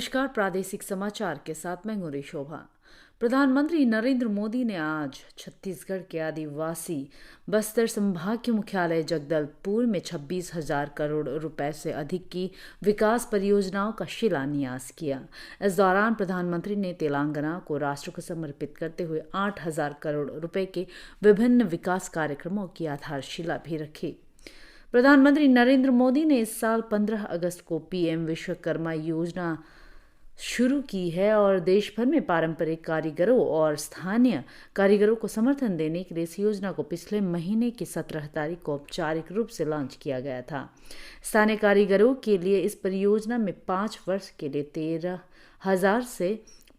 नमस्कार। प्रादेशिक समाचार के साथ मैं गुरी शोभा। प्रधानमंत्री नरेंद्र मोदी ने आज छत्तीसगढ़ के आदिवासी बस्तर संभाग के मुख्यालय जगदलपुर में 26,000 करोड़ रुपए से अधिक की विकास परियोजनाओं का शिलान्यास किया। इस दौरान प्रधानमंत्री ने तेलंगाना को राष्ट्र को समर्पित करते हुए 8,000 करोड़ रुपए के विभिन्न विकास कार्यक्रमों की आधारशिला भी रखी। प्रधानमंत्री नरेंद्र मोदी ने इस साल 15 अगस्त को पीएम विश्वकर्मा योजना शुरू की है और देश भर में पारंपरिक कारीगरों और स्थानीय कारीगरों को समर्थन देने के लिए इस योजना को पिछले महीने की 17 तारीख को औपचारिक रूप से लॉन्च किया गया था। स्थानीय कारीगरों के लिए इस परियोजना में 5 वर्ष के लिए 13,000 से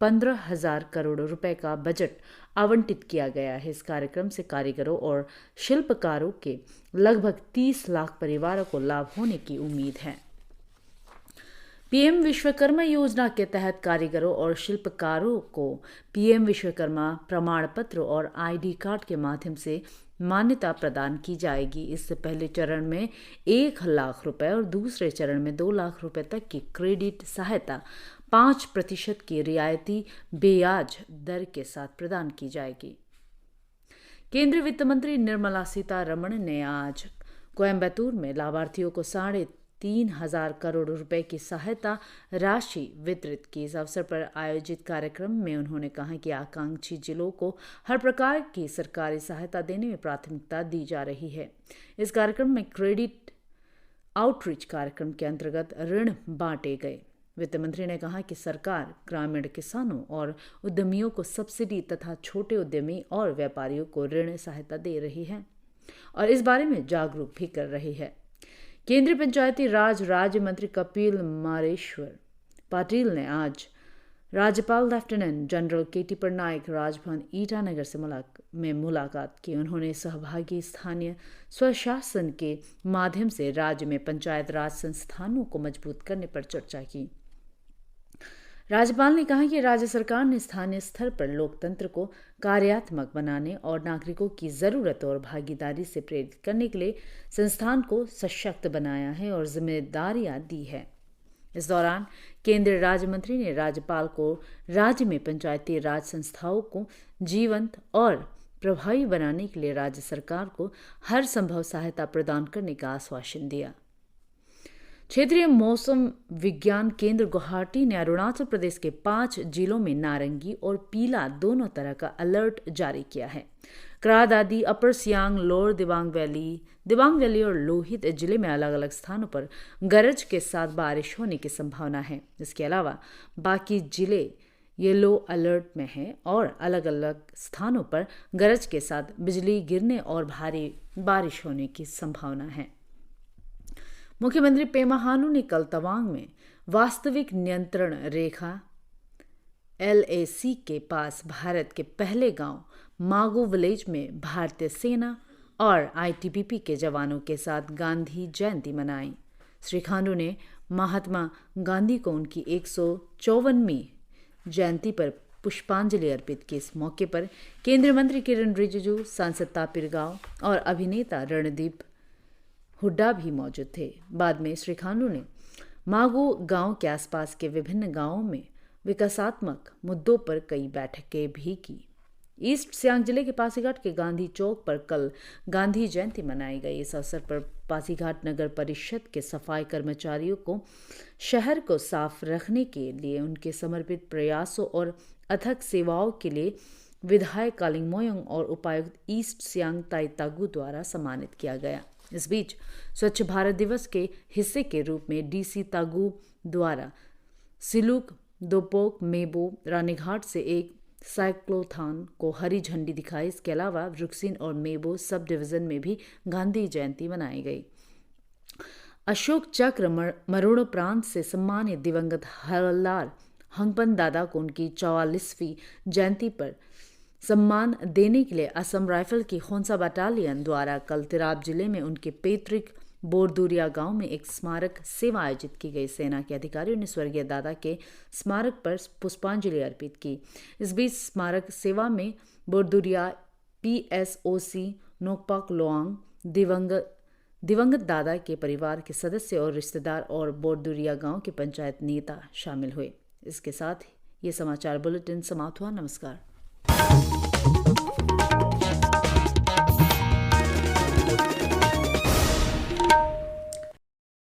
15,000 करोड़ रुपए का बजट आवंटित किया गया है। इस कार्यक्रम से कारीगरों और शिल्पकारों के लगभग 30 लाख परिवारों को लाभ होने की उम्मीद है। पीएम विश्वकर्मा योजना के तहत कारीगरों और शिल्पकारों को पीएम विश्वकर्मा प्रमाण पत्र और आईडी कार्ड के माध्यम से मान्यता प्रदान की जाएगी। इससे पहले चरण में 1 लाख रुपए और दूसरे चरण में 2 लाख रुपए तक की क्रेडिट सहायता 5% की रियायती ब्याज दर के साथ प्रदान की जाएगी। केंद्रीय वित्त मंत्री निर्मला सीतारमण ने आज कोयम्बटूर में लाभार्थियों को 3,500 करोड़ रुपए की सहायता राशि वितरित की। इस अवसर पर आयोजित कार्यक्रम में उन्होंने कहा कि आकांक्षी जिलों को हर प्रकार की सरकारी सहायता देने में प्राथमिकता दी जा रही है। इस कार्यक्रम में क्रेडिट आउटरीच कार्यक्रम के अंतर्गत ऋण बांटे गए। वित्त मंत्री ने कहा कि सरकार ग्रामीण किसानों और उद्यमियों को सब्सिडी तथा छोटे उद्यमी और व्यापारियों को ऋण सहायता दे रही है और इस बारे में जागरूक भी कर रही है। केंद्रीय पंचायती राज राज्य मंत्री कपिल मारेश्वर पाटिल ने आज राज्यपाल लेफ्टिनेंट जनरल केटी पटनायक राजभवन ईटानगर से मुलाकात की। उन्होंने सहभागी स्थानीय स्वशासन के माध्यम से राज्य में पंचायत राज संस्थानों को मजबूत करने पर चर्चा की। राज्यपाल ने कहा कि राज्य सरकार ने स्थानीय स्तर पर लोकतंत्र को कार्यात्मक बनाने और नागरिकों की जरूरत और भागीदारी से प्रेरित करने के लिए संस्थान को सशक्त बनाया है और जिम्मेदारियां दी है। इस दौरान केंद्रीय राज्य मंत्री ने राज्यपाल को राज्य में पंचायती राज संस्थाओं को जीवंत और प्रभावी बनाने के लिए राज्य सरकार को हर संभव सहायता प्रदान करने का आश्वासन दिया। क्षेत्रीय मौसम विज्ञान केंद्र गुवाहाटी ने अरुणाचल प्रदेश के 5 जिलों में नारंगी और पीला दोनों तरह का अलर्ट जारी किया है। क्रा दादी, अपर सियांग, लोअर दिबांग वैली और लोहित जिले में अलग अलग स्थानों पर गरज के साथ बारिश होने की संभावना है। इसके अलावा बाकी जिले येलो अलर्ट में हैं और अलग अलग स्थानों पर गरज के साथ बिजली गिरने और भारी बारिश होने की संभावना है। मुख्यमंत्री पेमा खांडू ने कल तवांग में वास्तविक नियंत्रण रेखा LAC के पास भारत के पहले गांव मागो विलेज में भारतीय सेना और ITBP के जवानों के साथ गांधी जयंती मनाई। श्री खांडू ने महात्मा गांधी को उनकी 154वीं जयंती पर पुष्पांजलि अर्पित की। इस मौके पर केंद्रीय मंत्री किरण रिजिजू, सांसद तापिर गाव और अभिनेता रणदीप हुड्डा भी मौजूद थे। बाद में श्री खांडू ने मागो गांव के आसपास के विभिन्न गांवों में विकासात्मक मुद्दों पर कई बैठकें भी की। ईस्ट सियांग जिले के पासीघाट के गांधी चौक पर कल गांधी जयंती मनाई गई। इस अवसर पर पासीघाट नगर परिषद के सफाई कर्मचारियों को शहर को साफ रखने के लिए उनके समर्पित प्रयासों और अथक सेवाओं के लिए विधायक कालिंग मोयोंग और उपायुक्त ईस्ट सियांग ताई तागू द्वारा सम्मानित किया गया। इस बीच स्वच्छ भारत दिवस के हिस्से के रूप में DC तागू द्वारा सिलुक, दोपोक, मेबो, रानीघाट से एक साइक्लोथॉन को हरी झंडी दिखाई। इसके अलावा रुक्सिन और मेबो सब डिवीजन में भी गांधी जयंती मनाई गई। अशोक चक्र मरणोपरांत से सम्मानित दिवंगत हवलदार हंगपन दादा को उनकी 44वीं जयंती पर सम्मान देने के लिए असम राइफल की खोंसा बटालियन द्वारा कल तिराप जिले में उनके पैतृक बोरदुरिया गांव में एक स्मारक सेवा आयोजित की गई। सेना के अधिकारियों ने स्वर्गीय दादा के स्मारक पर पुष्पांजलि अर्पित की। इस बीच स्मारक सेवा में बोरदुरिया PSOC नोकपाक लोआंग, दिवंगत दादा के परिवार के सदस्य और रिश्तेदार और बोरदुरिया गांव के पंचायत नेता शामिल हुए। इसके साथ ये समाचार बुलेटिन समाप्त हुआ। नमस्कार।